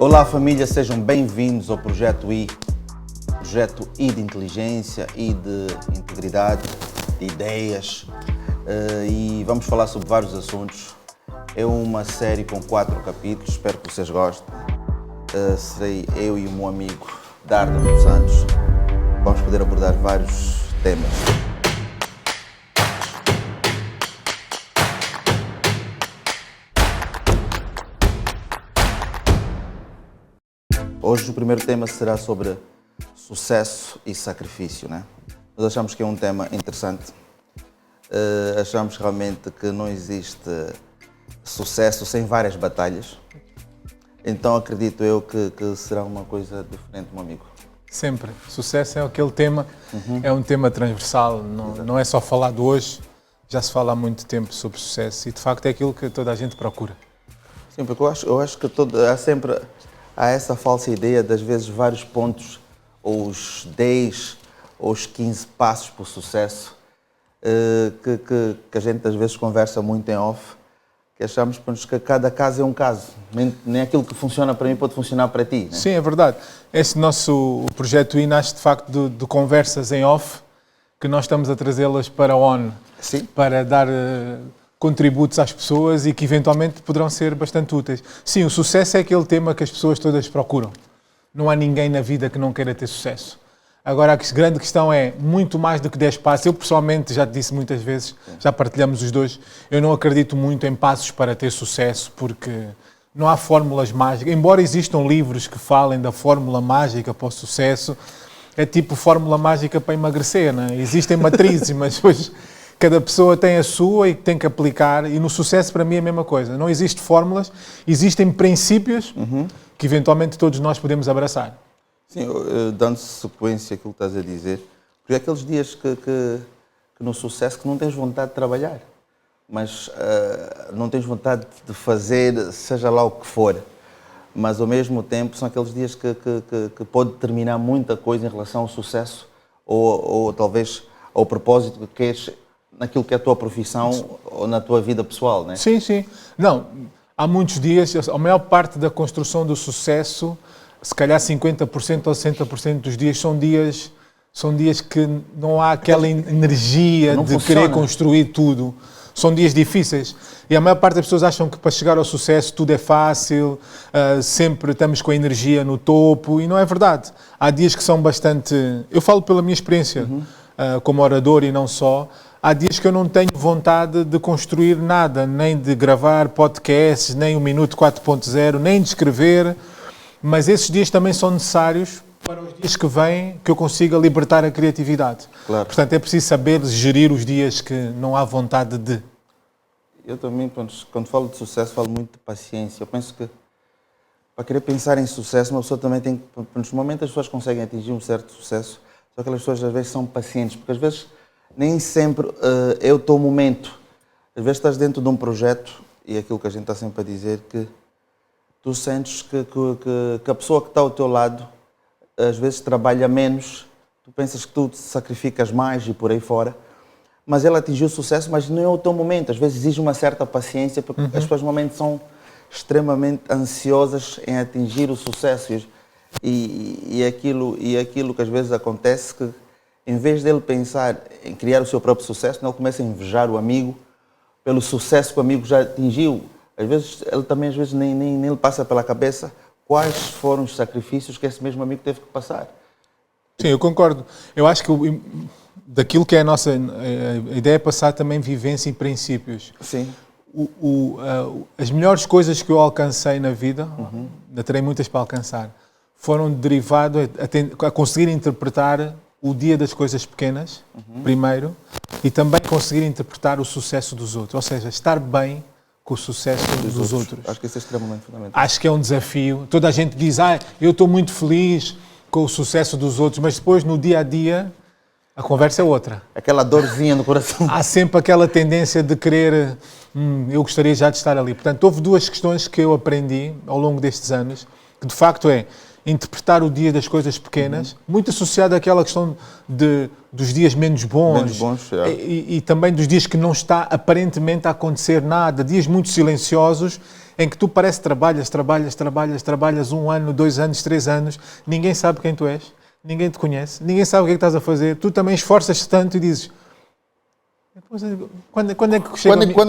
Olá família, sejam bem-vindos ao Projeto I. Projeto I de inteligência, I de integridade, de ideias. E vamos falar sobre vários assuntos. É uma série com 4 capítulos, espero que vocês gostem. Serei eu e o meu amigo Darda dos Santos. Vamos poder abordar vários temas. Hoje o primeiro tema será sobre sucesso e sacrifício, né? Nós achamos que é um tema interessante. Achamos realmente que não existe sucesso sem várias batalhas. Então acredito eu que será uma coisa diferente, meu amigo. Sempre. Sucesso é aquele tema, é um tema transversal, não é só falado hoje, já se fala há muito tempo sobre sucesso e de facto é aquilo que toda a gente procura. Sim, porque eu acho que há essa falsa ideia das vezes vários pontos, ou os 10 ou os 15 passos para o sucesso, que a gente às vezes conversa muito em off, que achamos que cada caso é um caso. Nem aquilo que funciona para mim pode funcionar para ti. Né? Sim, é verdade. Esse nosso projeto I nasce de facto de conversas em off, que nós estamos a trazê-las para on, Sim. para dar contributos às pessoas e que eventualmente poderão ser bastante úteis. Sim, o sucesso é aquele tema que as pessoas todas procuram. Não há ninguém na vida que não queira ter sucesso. Agora, a grande questão é muito mais do que 10 passos. Eu, pessoalmente, já te disse muitas vezes, já partilhamos os dois, eu não acredito muito em passos para ter sucesso, porque não há fórmulas mágicas. Embora existam livros que falem da fórmula mágica para o sucesso, é tipo fórmula mágica para emagrecer, não é? Existem matrizes, mas depois cada pessoa tem a sua e tem que aplicar. E no sucesso, para mim, é a mesma coisa. Não existem fórmulas, existem princípios que, eventualmente, todos nós podemos abraçar. Sim, dando sequência àquilo que estás a dizer, porque há aqueles dias que no sucesso que não tens vontade de trabalhar, mas não tens vontade de fazer seja lá o que for, mas ao mesmo tempo são aqueles dias que pode determinar muita coisa em relação ao sucesso ou talvez ao propósito que queres naquilo que é a tua profissão ou na tua vida pessoal, né? Sim, sim. Não, há muitos dias, a maior parte da construção do sucesso, se calhar 50% ou 60% dos dias são dias que não há aquela energia não de funciona. querer construir tudo. São dias difíceis. E a maior parte das pessoas acham que para chegar ao sucesso tudo é fácil, sempre estamos com a energia no topo, e não é verdade. Há dias que são bastante... Eu falo pela minha experiência como orador e não só. Há dias que eu não tenho vontade de construir nada, nem de gravar podcasts, nem o Minuto 4.0, nem de escrever. Mas esses dias também são necessários para os dias que vêm, que eu consiga libertar a criatividade. Claro. Portanto, é preciso saber gerir os dias que não há vontade de. Eu também, quando falo de sucesso, falo muito de paciência. Eu penso que para querer pensar em sucesso, uma pessoa também tem que... Nos momentos as pessoas conseguem atingir um certo sucesso, só que aquelas pessoas às vezes são pacientes, porque às vezes nem sempre é o teu momento. Às vezes estás dentro de um projeto, e é aquilo que a gente está sempre a dizer, que tu sentes que a pessoa que está ao teu lado às vezes trabalha menos, tu pensas que tu te sacrificas mais e por aí fora, mas ela atingiu o sucesso, mas não é o teu momento. Às vezes exige uma certa paciência, porque as pessoas normalmente são extremamente ansiosas em atingir o sucesso e aquilo que às vezes acontece, que em vez dele pensar em criar o seu próprio sucesso, ele começa a invejar o amigo pelo sucesso que o amigo já atingiu. Às vezes, ele também nem lhe passa pela cabeça quais foram os sacrifícios que esse mesmo amigo teve que passar. Sim, eu concordo. Eu acho que daquilo que é a nossa a ideia é passar também vivência e princípios. Sim. As melhores coisas que eu alcancei na vida, ainda terei muitas para alcançar, foram derivado a conseguir interpretar o dia das coisas pequenas, primeiro, e também conseguir interpretar o sucesso dos outros. Ou seja, estar bem com o sucesso dos outros. Acho que isso é extremamente fundamental. Acho que é um desafio. Toda a gente diz, eu estou muito feliz com o sucesso dos outros, mas depois, no dia a dia, a conversa é outra. Aquela dorzinha no coração. Há sempre aquela tendência de querer, eu gostaria já de estar ali. Portanto, houve 2 questões que eu aprendi ao longo destes anos, que de facto interpretar o dia das coisas pequenas, muito associado àquela questão dos dias menos bons, e também dos dias que não está aparentemente a acontecer nada, dias muito silenciosos, em que tu parece que trabalhas 1 ano, 2 anos, 3 anos, ninguém sabe quem tu és, ninguém te conhece, ninguém sabe o que é que estás a fazer, tu também esforças-te tanto e dizes, quando é que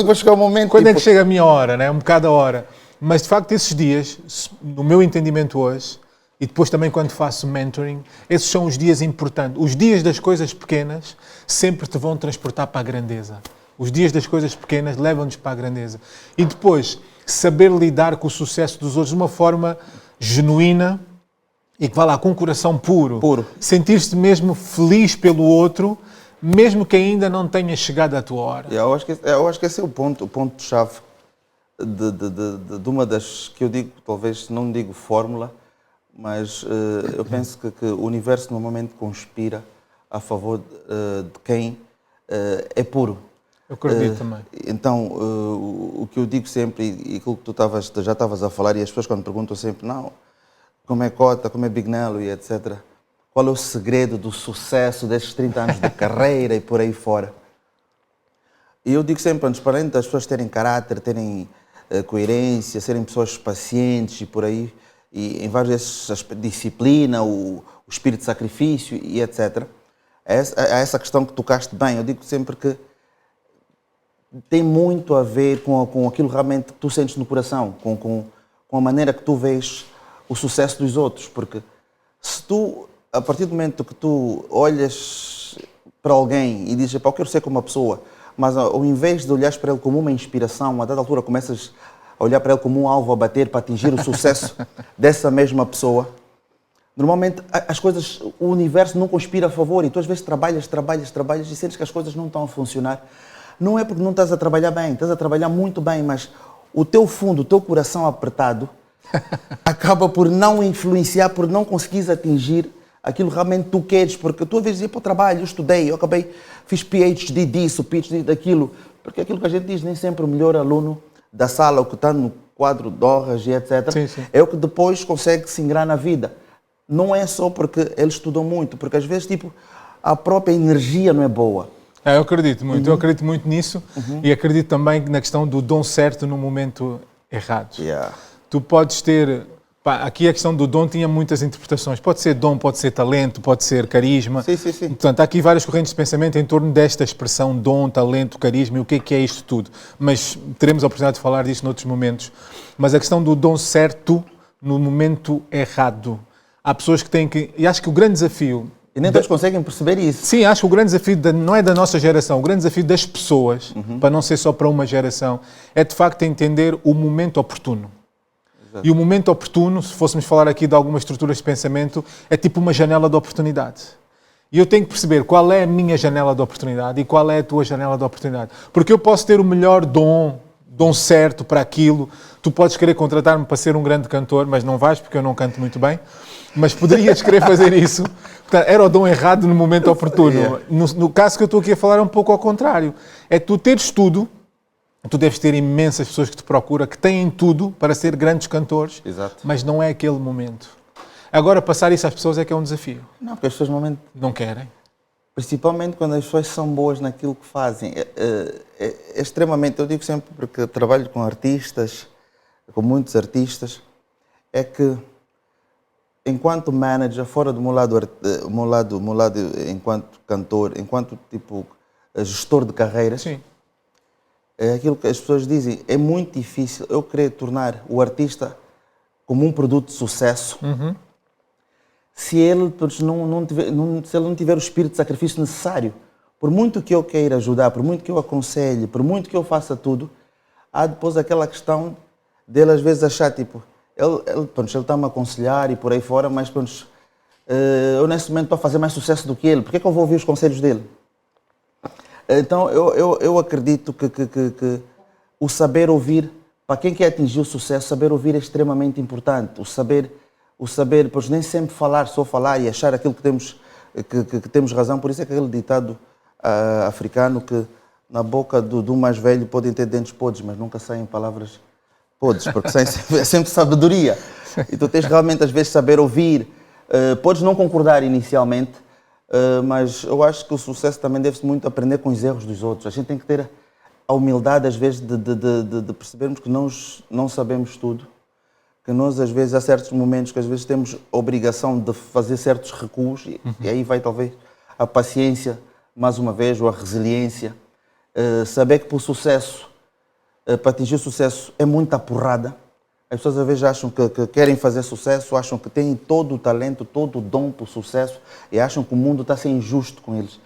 vai chegar o momento? Quando é que chega a minha hora, né? Um bocado a hora. Mas de facto esses dias, no meu entendimento hoje, e depois também quando faço mentoring, esses são os dias importantes. Os dias das coisas pequenas sempre te vão transportar para a grandeza. Os dias das coisas pequenas levam-nos para a grandeza. E depois, saber lidar com o sucesso dos outros de uma forma genuína e que vá lá com um coração puro. Sentir-te mesmo feliz pelo outro, mesmo que ainda não tenha chegado à tua hora. Eu acho que esse é o ponto-chave de uma das que eu digo, talvez não digo fórmula, mas eu penso que o universo normalmente conspira a favor de quem é puro. Eu acredito também. Então, o que eu digo sempre, e aquilo que tu já estavas a falar, e as pessoas quando perguntam sempre, não, como é Cota, como é Bignello e etc., qual é o segredo do sucesso destes 30 anos de carreira e por aí fora? E eu digo sempre, transparente, as pessoas terem caráter, terem coerência, serem pessoas pacientes e por aí, e em vários disciplina, o espírito de sacrifício e etc. É essa questão que tocaste bem. Eu digo sempre que tem muito a ver com aquilo realmente que tu sentes no coração, com a maneira que tu vês o sucesso dos outros, porque se tu, a partir do momento que tu olhas para alguém e dizes, eu quero ser como uma pessoa, mas ao invés de olhares para ele como uma inspiração, a dada altura começas a olhar para ele como um alvo a bater para atingir o sucesso dessa mesma pessoa, normalmente as coisas, o universo não conspira a favor e tu às vezes trabalhas e sentes que as coisas não estão a funcionar. Não é porque não estás a trabalhar bem, estás a trabalhar muito bem, mas o teu fundo, o teu coração apertado acaba por não influenciar, por não conseguires atingir aquilo que realmente tu queres, porque tu às vezes dizes, para o trabalho, eu estudei, eu fiz PhD disso, PhD daquilo, porque aquilo que a gente diz, nem sempre o melhor aluno da sala, o que está no quadro de honras e etc., sim. é o que depois consegue se ingrar na vida. Não é só porque ele estudou muito, porque às vezes a própria energia não é boa. Eu acredito muito, eu acredito muito nisso e acredito também na questão do dom certo no momento errado. Tu podes ter... aqui a questão do dom tinha muitas interpretações. Pode ser dom, pode ser talento, pode ser carisma. Sim. Portanto, há aqui várias correntes de pensamento em torno desta expressão dom, talento, carisma e o que é isto tudo. Mas teremos a oportunidade de falar disso noutros momentos. Mas a questão do dom certo no momento errado. Há pessoas que têm que... E acho que o grande desafio... E nem todos conseguem perceber isso. Sim, acho que o grande desafio não é da nossa geração, o grande desafio das pessoas, para não ser só para uma geração, é de facto entender o momento oportuno. Exato. E o momento oportuno, se fôssemos falar aqui de algumas estruturas de pensamento, é tipo uma janela de oportunidade. E eu tenho que perceber qual é a minha janela de oportunidade e qual é a tua janela de oportunidade. Porque eu posso ter o melhor dom certo para aquilo. Tu podes querer contratar-me para ser um grande cantor, mas não vais porque eu não canto muito bem. Mas poderias querer fazer isso. Portanto, era o dom errado no momento oportuno. No caso que eu estou aqui a falar é um pouco ao contrário. É tu teres tudo, tu deves ter imensas pessoas que te procuram, que têm tudo para ser grandes cantores, Exato. Mas não é aquele momento. Agora, passar isso às pessoas é que é um desafio. Não, porque as pessoas normalmente... Não querem. Principalmente quando as pessoas são boas naquilo que fazem. É extremamente... Eu digo sempre, porque trabalho com artistas, com muitos artistas, é que enquanto manager, fora do meu lado enquanto cantor, enquanto tipo gestor de carreiras, Sim. É aquilo que as pessoas dizem, é muito difícil eu querer tornar o artista como um produto de sucesso se ele não tiver o espírito de sacrifício necessário. Por muito que eu queira ajudar, por muito que eu aconselhe, por muito que eu faça tudo, há depois aquela questão dele às vezes achar tipo, ele está-me a aconselhar e por aí fora, mas eu nesse momento estou a fazer mais sucesso do que ele. Por que é que eu vou ouvir os conselhos dele? Então eu acredito que o saber ouvir, para quem quer atingir o sucesso, saber ouvir é extremamente importante. O saber, pois nem sempre só falar e achar aquilo que temos razão. Por isso é que aquele ditado africano que na boca do mais velho podem ter dentes podres, mas nunca saem palavras Podes, porque é sempre sabedoria. E tu tens realmente, às vezes, saber ouvir. Podes não concordar inicialmente, mas eu acho que o sucesso também deve-se muito aprender com os erros dos outros. A gente tem que ter a humildade, às vezes, de percebermos que nós não sabemos tudo, que nós, às vezes, há certos momentos que, às vezes, temos a obrigação de fazer certos recuos, e aí vai, talvez, a paciência, mais uma vez, ou a resiliência. Saber que, para o sucesso, para atingir o sucesso, é muita porrada. As pessoas, às vezes, acham que querem fazer sucesso, acham que têm todo o talento, todo o dom para o sucesso, e acham que o mundo está a ser injusto com eles.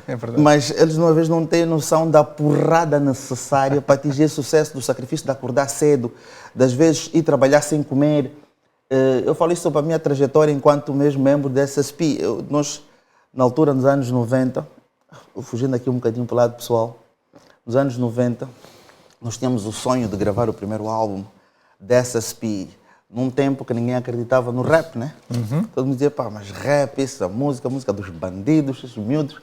É verdade. Mas eles, uma vez, não têm noção da porrada necessária para atingir sucesso, do sacrifício de acordar cedo, das vezes ir trabalhar sem comer. Eu falo isso sobre a minha trajetória enquanto mesmo membro da SSP. Nós, na altura, nos anos 90, fugindo aqui um bocadinho para o lado pessoal, nos anos 90, nós tínhamos o sonho de gravar o primeiro álbum da SSP, num tempo que ninguém acreditava no rap, né? Todo mundo dizia, pá, mas rap, isso, a música dos bandidos, esses miúdos.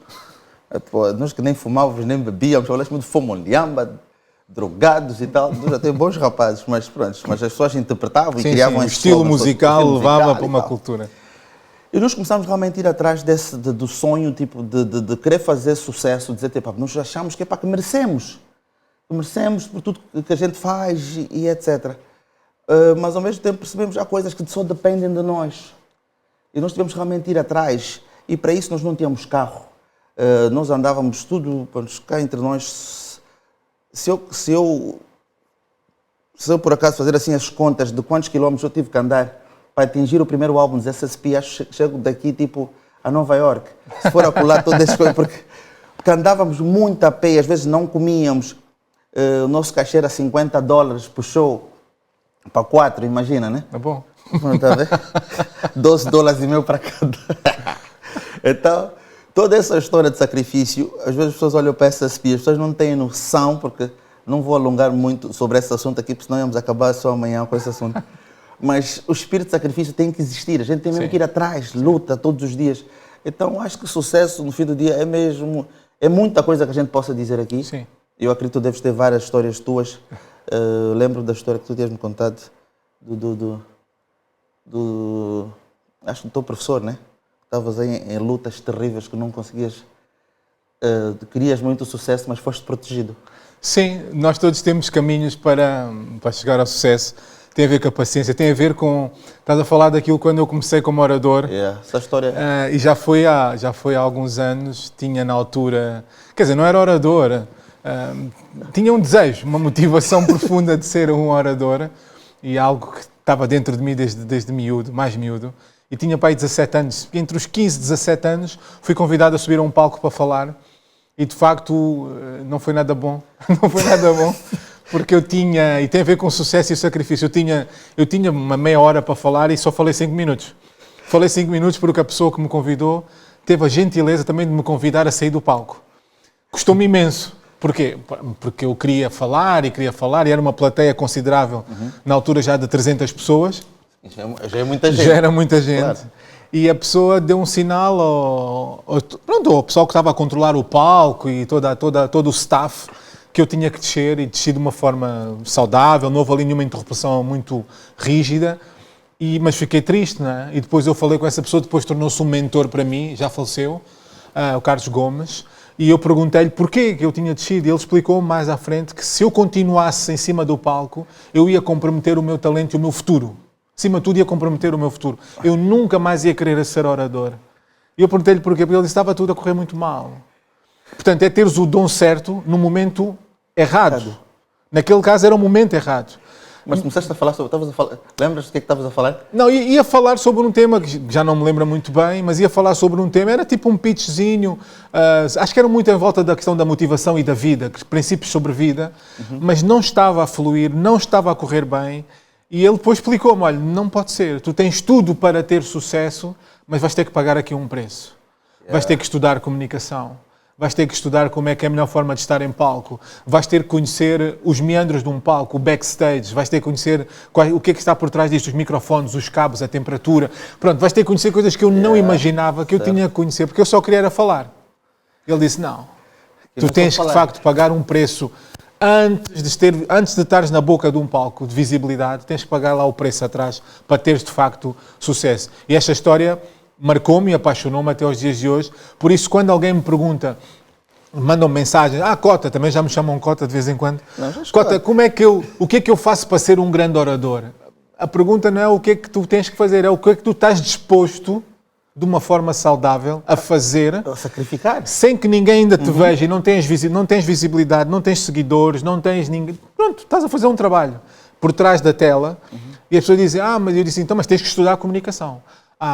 Pô, nós que nem fumávamos, nem bebíamos, falamos muito de fomoliamba, drogados e tal. Já tem bons rapazes, mas pronto, mas as pessoas interpretavam e criavam o estilo musical levava para uma cultura. E nós começámos realmente a ir atrás do sonho, tipo, de querer fazer sucesso, dizer, tipo, nós achamos que é para que merecemos por tudo que a gente faz e etc. Mas ao mesmo tempo percebemos que há coisas que só dependem de nós. E nós tivemos realmente ir atrás. E para isso nós não tínhamos carro. Nós andávamos tudo, cá entre nós. Se eu por acaso fazer assim as contas de quantos quilómetros eu tive que andar para atingir o primeiro álbum dos SSP, acho que chego daqui tipo a Nova York. Se for apular todas as coisas, porque andávamos muito a pé e às vezes não comíamos. O nosso cachê era $50 por show. Para 4, imagina, né? É bom. Tá vendo? $12,5 para cada. Então, toda essa história de sacrifício, às vezes as pessoas olham para essas SSP, as pessoas não têm noção, porque não vou alongar muito sobre esse assunto aqui, porque senão íamos acabar só amanhã com esse assunto. Mas o espírito de sacrifício tem que existir, a gente tem mesmo que ir atrás, luta todos os dias. Então, acho que o sucesso, no fim do dia, é muita coisa que a gente possa dizer aqui. Sim. Eu acredito que deves ter várias histórias tuas. Lembro da história que tu tinhas me contado acho que do teu professor, né? Estavas aí em lutas terríveis que não conseguias, querias muito sucesso, mas foste protegido. Sim, nós todos temos caminhos para chegar ao sucesso. Tem a ver com a paciência, tem a ver com... Estás a falar daquilo quando eu comecei como orador. Essa história... E já foi há alguns anos, tinha na altura... Quer dizer, não era orador... tinha um desejo, uma motivação profunda de ser um orador e algo que estava dentro de mim desde miúdo, mais miúdo, e tinha pai 17 anos. Entre os 15 e 17 anos fui convidado a subir a um palco para falar e de facto não foi nada bom, porque eu tinha, e tem a ver com sucesso e sacrifício, eu tinha uma meia hora para falar e só falei 5 minutos. Falei 5 minutos porque a pessoa que me convidou teve a gentileza também de me convidar a sair do palco. Custou-me imenso. Porquê? Porque eu queria falar e era uma plateia considerável, na altura já de 300 pessoas. Já é muita gente. Já era muita gente. Claro. E a pessoa deu um sinal ao pessoal que estava a controlar o palco e todo o staff que eu tinha que descer e desci de uma forma saudável, não houve ali nenhuma interrupção muito rígida, mas fiquei triste, não é? E depois eu falei com essa pessoa, depois tornou-se um mentor para mim, já faleceu, o Carlos Gomes. E eu perguntei-lhe porquê que eu tinha descido e ele explicou mais à frente que se eu continuasse em cima do palco, eu ia comprometer o meu talento e o meu futuro. Acima de tudo, ia comprometer o meu futuro. Eu nunca mais ia querer ser orador. E eu perguntei-lhe porquê, porque ele disse que estava tudo a correr muito mal. Portanto, é teres o dom certo no momento errado. Naquele caso era o momento errado. Mas começaste a falar sobre... Lembras do que é que estavas a falar? Não, ia falar sobre um tema que já não me lembro muito bem, mas ia falar sobre um tema, era tipo um pitchzinho, acho que era muito em volta da questão da motivação e da vida, princípios sobre vida, mas não estava a fluir, não estava a correr bem, e ele depois explicou-me, olha, não pode ser, tu tens tudo para ter sucesso, mas vais ter que pagar aqui um preço. Vais ter que estudar comunicação. Vais ter que estudar como é que é a melhor forma de estar em palco. Vais ter que conhecer os meandros de um palco, o backstage. Vais ter que conhecer o que é que está por trás disto, os microfones, os cabos, a temperatura. Pronto, vais ter que conhecer coisas que eu não imaginava que eu tinha que conhecer, porque eu só queria era falar. Ele disse, não, tu tens que, de facto, pagar um preço antes de estares na boca de um palco de visibilidade, tens que pagar lá o preço atrás para teres de facto sucesso. E esta história marcou-me e apaixonou-me até aos dias de hoje. Por isso, quando alguém me pergunta, mandam mensagens, Cota, também já me chamam Cota de vez em quando. Não, Cota, o que é que eu faço para ser um grande orador? A pergunta não é o que é que tu tens que fazer, é o que é que tu estás disposto, de uma forma saudável, a fazer, A sacrificar. sem que ninguém ainda te veja e não tens visibilidade, não tens seguidores, não tens ninguém. Pronto, estás a fazer um trabalho por trás da tela e as pessoas dizem, mas eu disse, então, mas tens que estudar a comunicação.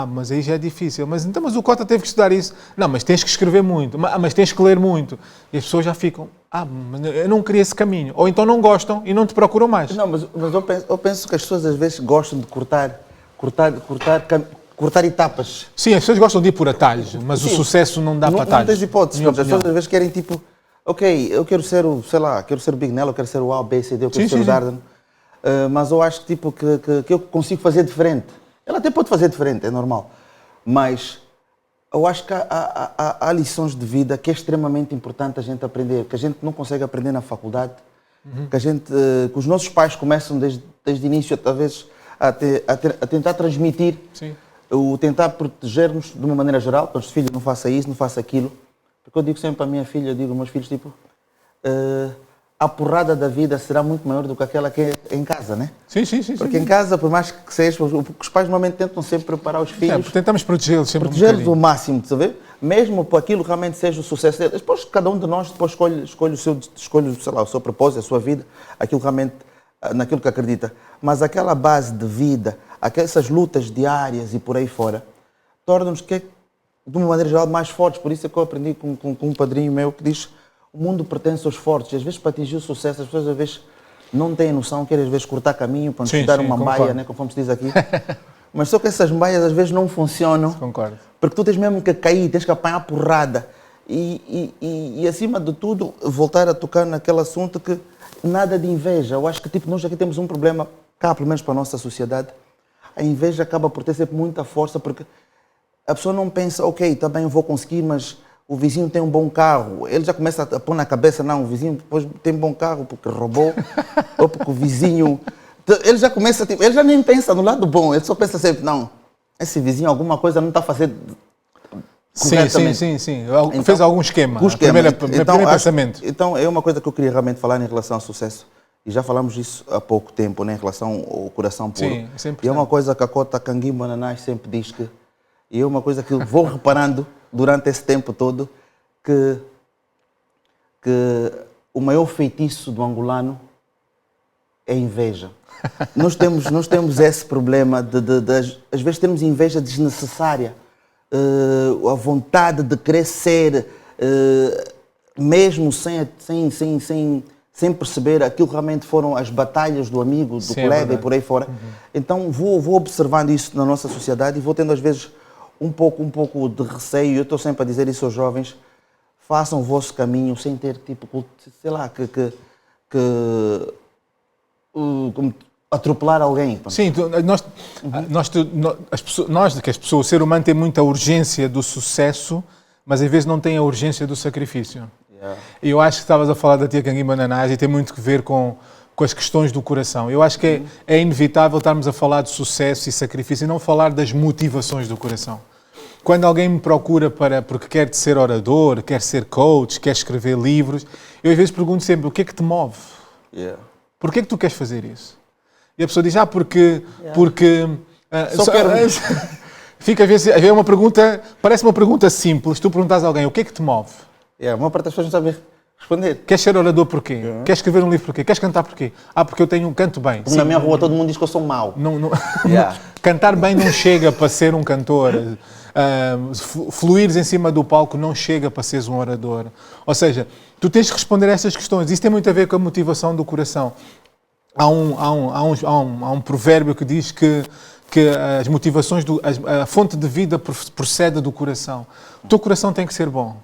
Mas aí já é difícil. Mas o Cota teve que estudar isso. Não, mas tens que escrever muito. Mas tens que ler muito. E as pessoas já ficam, mas eu não queria esse caminho. Ou então não gostam e não te procuram mais. Não, mas eu penso que as pessoas às vezes gostam de cortar etapas. Sim, as pessoas gostam de ir por atalhos, mas Sim. o sucesso não dá para atalhos. Não tens hipótese. As pessoas às vezes querem tipo, ok, eu quero ser o, sei lá, quero ser o Big Nelo, eu quero ser o A, B, C, D, eu quero ser o Darden. Mas eu acho que eu consigo fazer diferente. Ela até pode fazer diferente, é normal. Mas eu acho que há lições de vida que é extremamente importante a gente aprender, que a gente não consegue aprender na faculdade, que os nossos pais começam desde o início, talvez, a tentar transmitir, o tentar proteger-nos de uma maneira geral, para os filhos não faça isso, não faça aquilo. Porque eu digo sempre para a minha filha, eu digo aos meus filhos, a porrada da vida será muito maior do que aquela que é em casa, né? Sim. Porque em casa, por mais que seja, os pais normalmente tentam sempre preparar os filhos. Tentamos protegê-los sempre Protegê-los ao máximo, de saber? Mesmo para aquilo que realmente seja o sucesso deles. Depois, cada um de nós depois escolhe sei lá, o seu propósito, a sua vida, aquilo realmente, naquilo que acredita. Mas aquela base de vida, essas lutas diárias e por aí fora, tornam-nos, de uma maneira geral, mais fortes. Por isso é que eu aprendi com um padrinho meu que diz: o mundo pertence aos fortes. Às vezes, para atingir o sucesso, as pessoas às vezes não têm noção, querem às vezes cortar caminho para nos dar uma baia, né, conforme se diz aqui. Mas só que essas baias às vezes não funcionam. Concordo. Porque tu tens mesmo que cair, tens que apanhar porrada. E acima de tudo, voltar a tocar naquele assunto que nada de inveja. Eu acho que nós aqui temos um problema, cá pelo menos para a nossa sociedade. A inveja acaba por ter sempre muita força, porque a pessoa não pensa, ok, também eu vou conseguir, mas o vizinho tem um bom carro. Ele já começa a pôr na cabeça, não, o vizinho depois tem um bom carro porque roubou, ou porque o vizinho... Ele já começa, ele já nem pensa no lado bom, ele só pensa sempre, não, esse vizinho alguma coisa não está a fazer corretamente. Sim. Então, fez algum esquema. Primeiro pensamento. Então, é uma coisa que eu queria realmente falar em relação ao sucesso. E já falamos disso há pouco tempo, né, em relação ao coração puro. Sim, sempre. E é uma coisa que a Cota Canguimbo Ananás sempre diz que... E é uma coisa que eu vou reparando durante esse tempo todo, que o maior feitiço do angolano é a inveja. Nós temos esse problema às vezes temos inveja desnecessária, a vontade de crescer, mesmo sem perceber aquilo que realmente foram as batalhas do amigo, do colega e por aí fora. Então vou observando isso na nossa sociedade e vou tendo às vezes um pouco de receio. Eu estou sempre a dizer isso aos jovens: façam o vosso caminho sem ter tipo, sei lá, atropelar alguém. Sim, o ser humano tem muita urgência do sucesso, mas às vezes não tem a urgência do sacrifício. E eu acho que estavas a falar da tia Canguimbo Ananás e tem muito a ver com as questões do coração. Eu acho que é inevitável estarmos a falar de sucesso e sacrifício e não falar das motivações do coração. Quando alguém me procura porque quer ser orador, quer ser coach, quer escrever livros, eu às vezes pergunto sempre: o que é que te move? Por que é que tu queres fazer isso? E a pessoa diz: porque só quero... Fica a ver uma pergunta, parece uma pergunta simples. Tu perguntas a alguém: o que é que te move? Uma parte das pessoas não sabe responder. Queres ser orador porquê? Queres escrever um livro porquê? Queres cantar porquê? Porque eu tenho um canto bem. Sim, na minha rua todo mundo diz que eu sou mau. Cantar bem não chega para ser um cantor. Fluires em cima do palco não chega para seres um orador. Ou seja, tu tens de responder a estas questões. Isso tem muito a ver com a motivação do coração. Há um provérbio que diz que as motivações, a fonte de vida procede do coração. O teu coração tem que ser bom.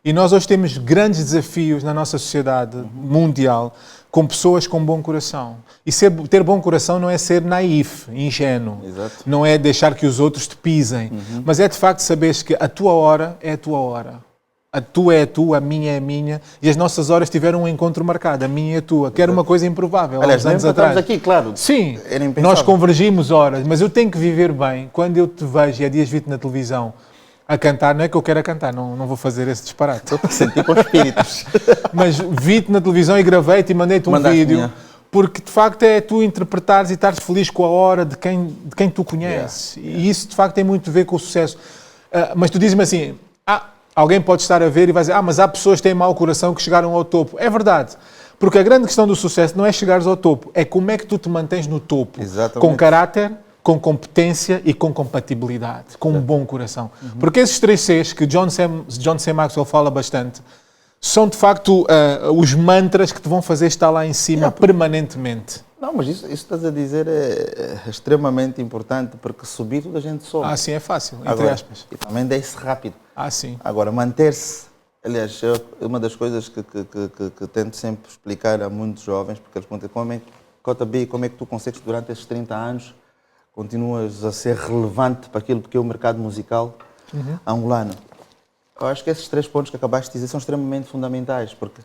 E nós hoje temos grandes desafios na nossa sociedade mundial com pessoas com bom coração. E ter bom coração não é ser naif, ingênuo. Exato. Não é deixar que os outros te pisem. Mas é de facto saberes que a tua hora é a tua hora. A tua é a tua, a minha é a minha, e as nossas horas tiveram um encontro marcado, a minha é a tua, que era uma coisa improvável. Aliás, há uns anos atrás. aqui, claro. Sim, era impensável. nós convergimos horas, mas eu tenho que viver bem. Quando eu te vejo e há dias vi-te na televisão a cantar, não é que eu quero cantar, não vou fazer esse disparate. Estou a sentir com espíritos. Mas vi-te na televisão e gravei-te e mandei-te um vídeo, porque de facto é tu interpretares e estares feliz com a hora de quem tu conheces. E isso de facto tem muito a ver com o sucesso. Mas tu dizes-me assim, alguém pode estar a ver e vai dizer, mas há pessoas que têm mau coração que chegaram ao topo. É verdade. Porque a grande questão do sucesso não é chegares ao topo, é como é que tu te mantens no topo. Exatamente. Com caráter, com competência e com compatibilidade, com um bom coração. Porque esses 3 Cs que John C. Maxwell fala bastante, são de facto os mantras que te vão fazer estar lá em cima permanentemente. Não, mas isso estás a dizer é extremamente importante, porque subir toda a gente sobe. Sim, é fácil, entre Agora, aspas. E também desce rápido. Sim. Agora, manter-se, aliás, uma das coisas que tento sempre explicar a muitos jovens, porque eles perguntam como é que tu consegues durante esses 30 anos continuas a ser relevante para aquilo que é o mercado musical angolano. Eu acho que esses 3 pontos que acabaste de dizer são extremamente fundamentais, porque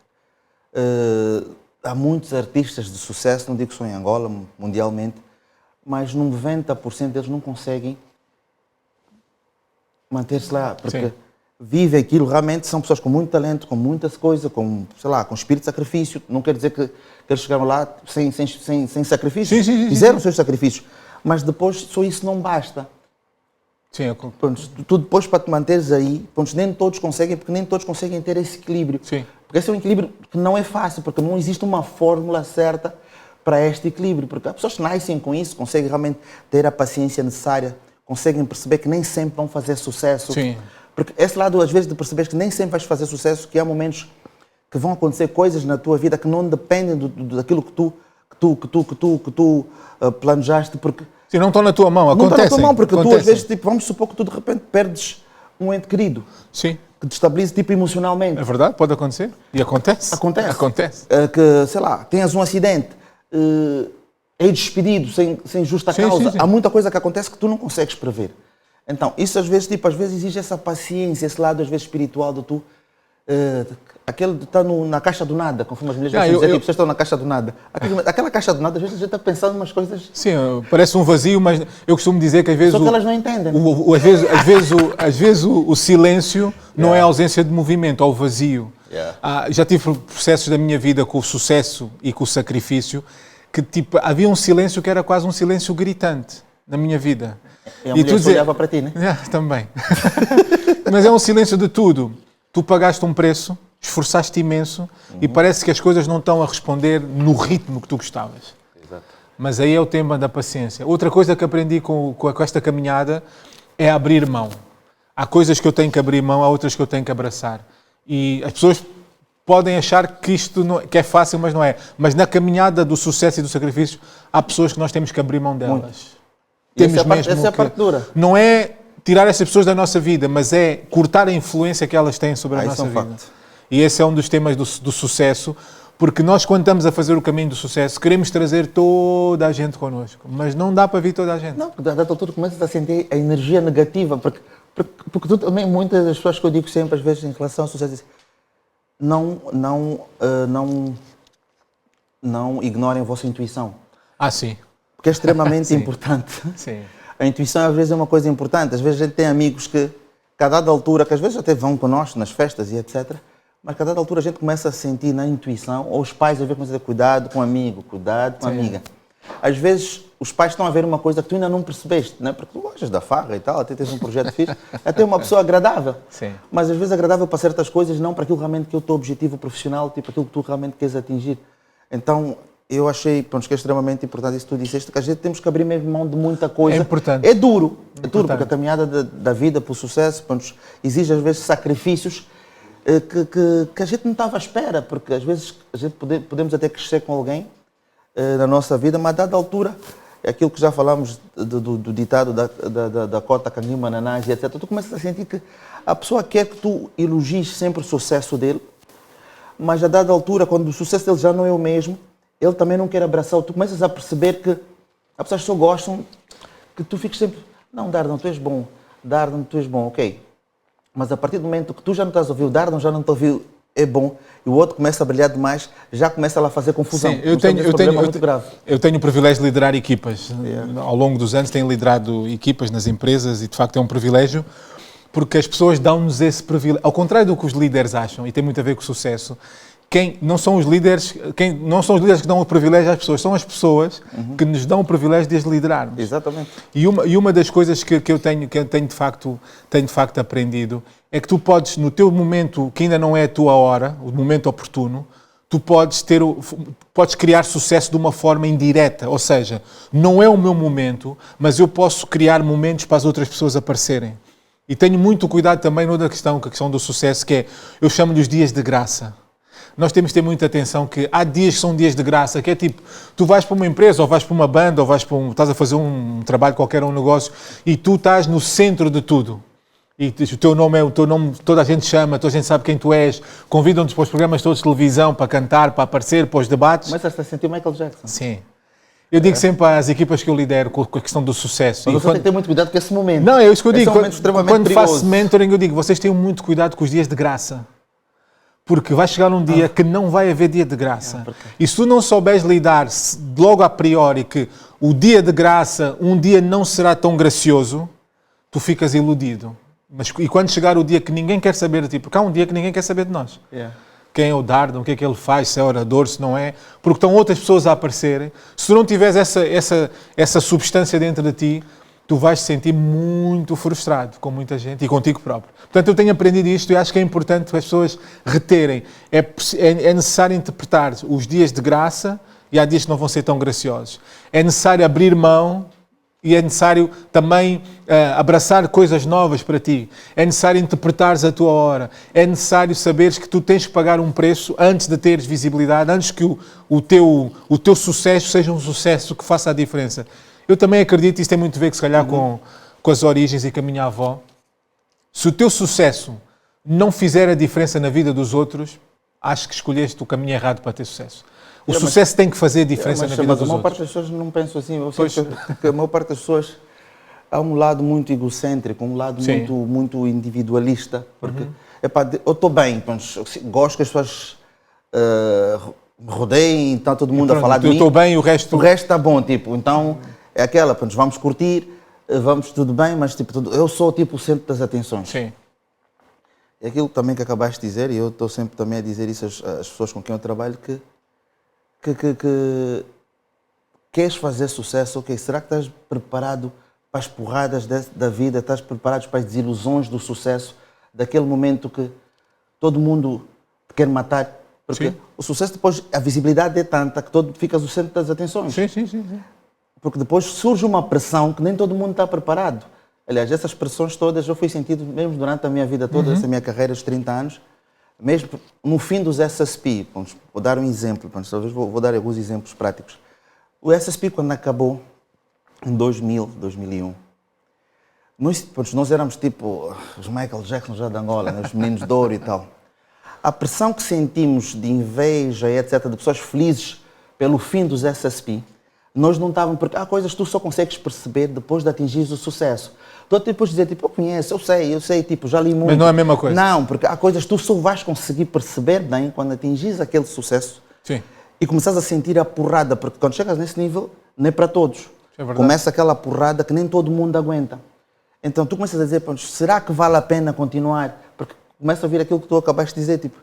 há muitos artistas de sucesso, não digo só em Angola, mundialmente, mas 90% deles não conseguem manter-se lá, porque vivem aquilo, realmente são pessoas com muito talento, com muitas coisas, com espírito de sacrifício. Não quer dizer que eles chegaram lá sem sacrifício, fizeram os seus sacrifícios, mas depois só isso não basta. Sim, tu depois, para te manteres aí, nem todos conseguem, porque nem todos conseguem ter esse equilíbrio. Sim. Porque esse é um equilíbrio que não é fácil, porque não existe uma fórmula certa para este equilíbrio. Porque as pessoas que nascem com isso conseguem realmente ter a paciência necessária, conseguem perceber que nem sempre vão fazer sucesso. Sim. Porque esse lado, às vezes, de perceber que nem sempre vais fazer sucesso, que há momentos que vão acontecer coisas na tua vida que não dependem daquilo que tu planejaste, porque... Sim, não estão na tua mão, acontecem. Não estão na tua mão, porque acontecem. tu, às vezes, vamos supor que tu, de repente, perdes um ente querido. Sim. Que destabiliza, emocionalmente. É verdade, pode acontecer. E acontece. Acontece. Que, tenhas um acidente, é despedido sem justa causa. Sim. Há muita coisa que acontece que tu não consegues prever. Então, isso às vezes exige essa paciência, esse lado, às vezes, espiritual de tu... aquele de estar na caixa do nada, conforme as mulheres dizem, vocês estão na caixa do nada. Aquela caixa do nada, às vezes a gente está pensando em umas coisas... Sim, parece um vazio, mas eu costumo dizer que às vezes... Só que elas não entendem. Às vezes o silêncio não é a ausência de movimento, é o vazio. Já tive processos da minha vida com o sucesso e com o sacrifício que havia um silêncio que era quase um silêncio gritante na minha vida. E a mulher olhava para ti, né? Também. Mas é um silêncio de tudo. Tu pagaste um preço, esforçaste imenso e parece que as coisas não estão a responder no ritmo que tu gostavas. Exato. Mas aí é o tema da paciência. Outra coisa que aprendi com esta caminhada é abrir mão. Há coisas que eu tenho que abrir mão, há outras que eu tenho que abraçar. E as pessoas podem achar que isto que é fácil, mas não é. Mas na caminhada do sucesso e do sacrifício, há pessoas que nós temos que abrir mão delas. Essa é a parte dura. Não é tirar essas pessoas da nossa vida, mas é cortar a influência que elas têm sobre a nossa vida. Facto. E esse é um dos temas do sucesso, porque nós, quando estamos a fazer o caminho do sucesso, queremos trazer toda a gente connosco, mas não dá para vir toda a gente. Não, porque a dada altura começas a sentir a energia negativa, porque tu também, muitas das pessoas que eu digo sempre, às vezes, em relação ao sucesso, dizem, não ignorem a vossa intuição. Sim. Porque é extremamente importante. Sim. A intuição às vezes é uma coisa importante. Às vezes a gente tem amigos que, a dada altura, que às vezes até vão connosco nas festas e etc., mas a dada altura a gente começa a sentir na intuição, ou os pais às vezes começam a dizer, cuidado com o amigo, cuidado com a amiga. Às vezes os pais estão a ver uma coisa que tu ainda não percebeste, né? Porque tu gostas da farra e tal, até tens um projeto fixe, até uma pessoa agradável. Sim. Mas às vezes agradável para certas coisas, não para aquilo realmente que é o teu objetivo profissional, tipo aquilo que tu realmente queres atingir. Então, eu achei que é extremamente importante isso que tu disseste, que a gente temos que abrir mesmo mão de muita coisa. É importante. É duro, porque a caminhada da vida para o sucesso exige às vezes sacrifícios que a gente não estava à espera, porque às vezes a gente podemos até crescer com alguém na nossa vida, mas a dada altura, é aquilo que já falámos do ditado da cota, canguima, nanás e etc. Tu começas a sentir que a pessoa quer que tu elogies sempre o sucesso dele, mas a dada altura, quando o sucesso dele já não é o mesmo, ele também não quer abraçar, tu começas a perceber que as pessoas só gostam que tu fiques sempre, não, Dardan, tu és bom, Dardan, tu és bom, ok. Mas a partir do momento que tu já não estás a ouvir o Dardo, já não está a ouvir é bom, e o outro começa a brilhar demais, já começa lá a fazer confusão. Sim, eu tenho o privilégio de liderar equipas. Ao longo dos anos tenho liderado equipas nas empresas e de facto é um privilégio, porque as pessoas dão-nos esse privilégio. Ao contrário do que os líderes acham, e tem muito a ver com o sucesso, não são os líderes que dão o privilégio às pessoas, são as pessoas que nos dão o privilégio de as liderarmos. Exatamente. E uma das coisas que eu tenho de facto aprendido é que tu podes, no teu momento que ainda não é a tua hora, o momento oportuno, tu podes criar sucesso de uma forma indireta, ou seja, não é o meu momento, mas eu posso criar momentos para as outras pessoas aparecerem. E tenho muito cuidado também noutra questão, que a questão do sucesso, que é, eu chamo-lhe os dias de graça. Nós temos de ter muita atenção que há dias que são dias de graça, que é tipo, tu vais para uma empresa, ou vais para uma banda, ou estás a fazer um trabalho qualquer, um negócio, e tu estás no centro de tudo. E o teu nome, toda a gente chama, toda a gente sabe quem tu és, convidam-te para os programas todos de televisão, para cantar, para aparecer, para os debates. Começas a sentir o Michael Jackson. Sim. Eu digo sempre às equipas que eu lidero com a questão do sucesso. Mas você tem que ter muito cuidado com esse momento. Não, é isso que eu digo. Quando perigoso. faço mentoring, eu digo, vocês tenham muito cuidado com os dias de graça. Porque vai chegar um dia que não vai haver dia de graça. E se tu não souberes lidar logo a priori que o dia de graça, um dia não será tão gracioso, tu ficas iludido. E quando chegar o dia que ninguém quer saber de ti, porque há um dia que ninguém quer saber de nós. Quem é o Dardo, o que é que ele faz, se é orador, se não é, porque estão outras pessoas a aparecerem. Se tu não tiveres essa substância dentro de ti, tu vais te sentir muito frustrado com muita gente e contigo próprio. Portanto, eu tenho aprendido isto e acho que é importante as pessoas reterem. É necessário interpretar os dias de graça e há dias que não vão ser tão graciosos. É necessário abrir mão e é necessário também abraçar coisas novas para ti. É necessário interpretares a tua hora. É necessário saberes que tu tens que pagar um preço antes de teres visibilidade, antes que o teu sucesso seja um sucesso que faça a diferença. Eu também acredito, isso tem muito a ver, se calhar, com as origens e com a minha avó. Se o teu sucesso não fizer a diferença na vida dos outros, acho que escolheste o caminho errado para ter sucesso. O sucesso tem que fazer diferença na vida dos outros. Mas a maior parte das pessoas não pensam assim. Eu sei que a maior parte das pessoas há um lado muito egocêntrico, um lado muito individualista. Porque eu estou bem, gosto que as pessoas me rodeiem, está todo mundo a falar de mim. Eu estou bem e o resto está bom, tipo, então é aquela, vamos curtir, vamos tudo bem, mas tipo, eu sou tipo o centro das atenções. Sim. É aquilo também que acabaste de dizer, e eu estou sempre também a dizer isso às pessoas com quem eu trabalho, que queres fazer sucesso, ok, será que estás preparado para as porradas da vida, estás preparado para as desilusões do sucesso, daquele momento que todo mundo te quer matar? Porque o sucesso depois, a visibilidade é tanta que ficas o centro das atenções. Sim. Porque depois surge uma pressão que nem todo mundo está preparado. Aliás, essas pressões todas eu fui sentido mesmo durante a minha vida toda, essa minha carreira de 30 anos, mesmo no fim dos SSP. Vou dar um exemplo, talvez vou dar alguns exemplos práticos. O SSP, quando acabou, em 2000, 2001, nós éramos tipo os Michael Jackson já de Angola, né? Os meninos de ouro e tal. A pressão que sentimos de inveja e etc., de pessoas felizes pelo fim dos SSP, nós não estávamos, porque há coisas que tu só consegues perceber depois de atingir o sucesso. Tu depois dizer, tipo, eu conheço, eu sei, tipo, já li muito. Mas não é a mesma coisa. Não, porque há coisas que tu só vais conseguir perceber bem quando atingires aquele sucesso. Sim. E começas a sentir a porrada, porque quando chegas nesse nível, não é para todos. É verdade. Começa aquela porrada que nem todo mundo aguenta. Então tu começas a dizer, será que vale a pena continuar? Porque começa a ouvir aquilo que tu acabaste de dizer, tipo,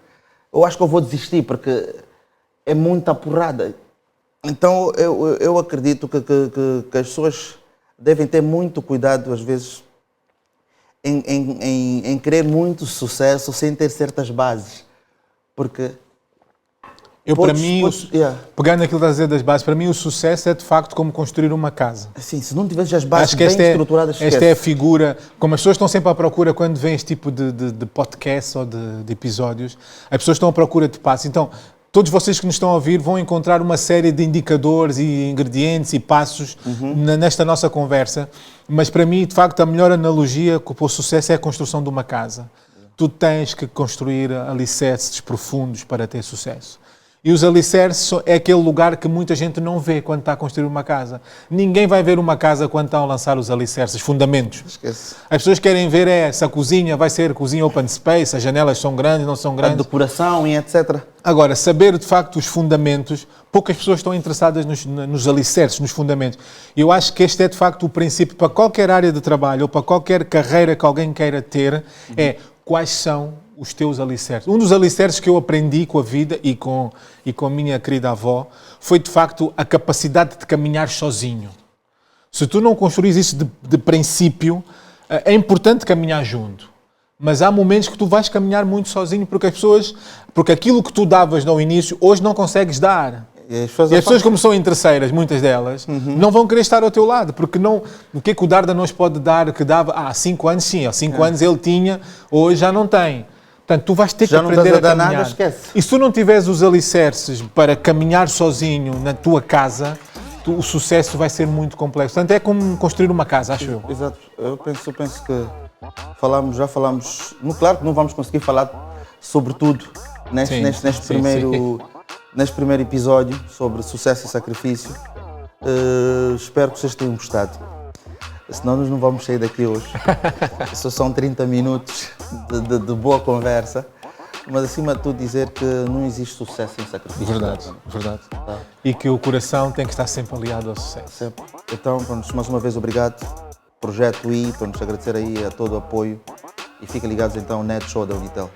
eu acho que eu vou desistir, porque é muita porrada. Então eu acredito que as pessoas devem ter muito cuidado, às vezes, em querer muito sucesso sem ter certas bases. Porque... pegando aquilo que estás a dizer das bases, para mim o sucesso é de facto como construir uma casa. Sim, se não tiveres as bases bem estruturadas, esquece. Esta é a figura, como as pessoas estão sempre à procura quando vêm este tipo de podcast ou de episódios, as pessoas estão à procura de passos. Então, todos vocês que nos estão a ouvir vão encontrar uma série de indicadores e ingredientes e passos nesta nossa conversa, mas para mim, de facto, a melhor analogia para o sucesso é a construção de uma casa. Tu tens que construir alicerces profundos para ter sucesso. E os alicerces é aquele lugar que muita gente não vê quando está a construir uma casa. Ninguém vai ver uma casa quando estão a lançar os alicerces, fundamentos. Esquece. As pessoas querem ver se a cozinha vai ser cozinha open space, as janelas são grandes, não são A grandes. decoração e etc. Agora, saber de facto os fundamentos, poucas pessoas estão interessadas nos alicerces, nos fundamentos. E eu acho que este é de facto o princípio para qualquer área de trabalho ou para qualquer carreira que alguém queira ter, é quais são os teus alicerces. Um dos alicerces que eu aprendi com a vida e com a minha querida avó foi de facto a capacidade de caminhar sozinho. Se tu não construís isso de princípio, é importante caminhar junto. Mas há momentos que tu vais caminhar muito sozinho porque aquilo que tu davas no início, hoje não consegues dar. E as pessoas, como são interesseiras, muitas delas, não vão querer estar ao teu lado, porque não, o que é que o Darda nos pode dar que dava há 5 anos, sim, há 5 anos ele tinha, hoje já não tem. Portanto, tu vais ter que aprender a caminhar. Nada, esquece. E se tu não tiveres os alicerces para caminhar sozinho na tua casa, o sucesso vai ser muito complexo. Portanto, é como construir uma casa, acho eu. Exato. Eu penso que já falamos. Claro que não vamos conseguir falar sobre tudo neste primeiro episódio sobre sucesso e sacrifício. Espero que vocês tenham gostado. Senão nós não vamos sair daqui hoje. Só são 30 minutos de boa conversa. Mas acima de tudo dizer que não existe sucesso sem sacrifício. Verdade. Tá. E que o coração tem que estar sempre aliado ao sucesso. Sempre. Então, mais uma vez, obrigado. Projeto I, para nos agradecer aí a todo o apoio. E fiquem ligados então ao Net Show da Unitel.